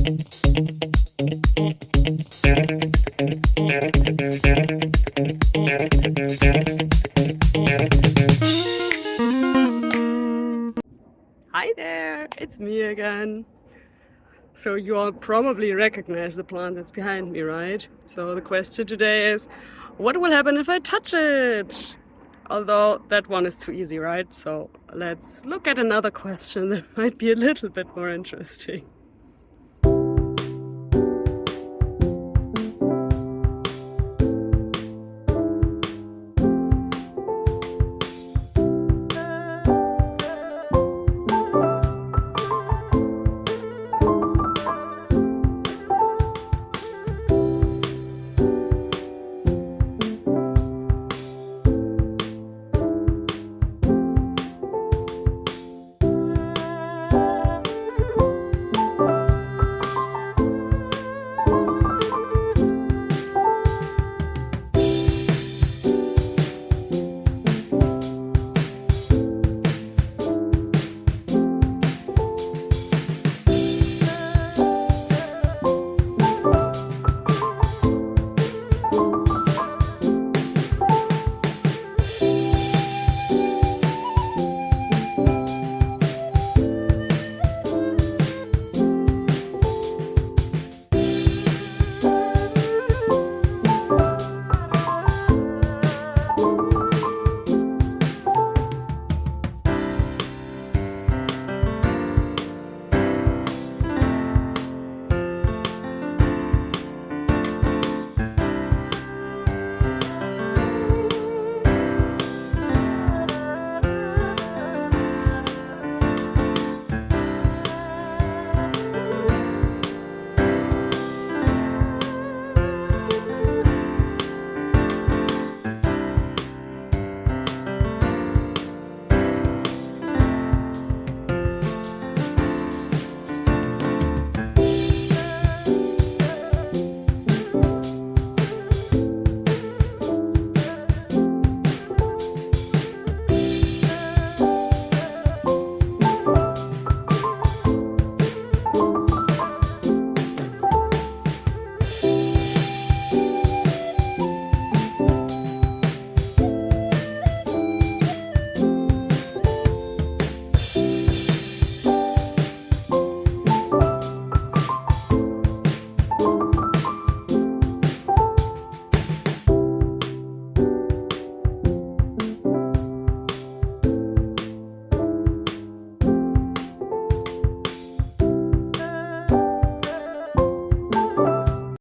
Hi there, it's me again. So you all probably recognize the plant that's behind me, right? So the question today is, what will happen if I touch it? Although that one is too easy, right? So let's look at another question that might be a little bit more interesting.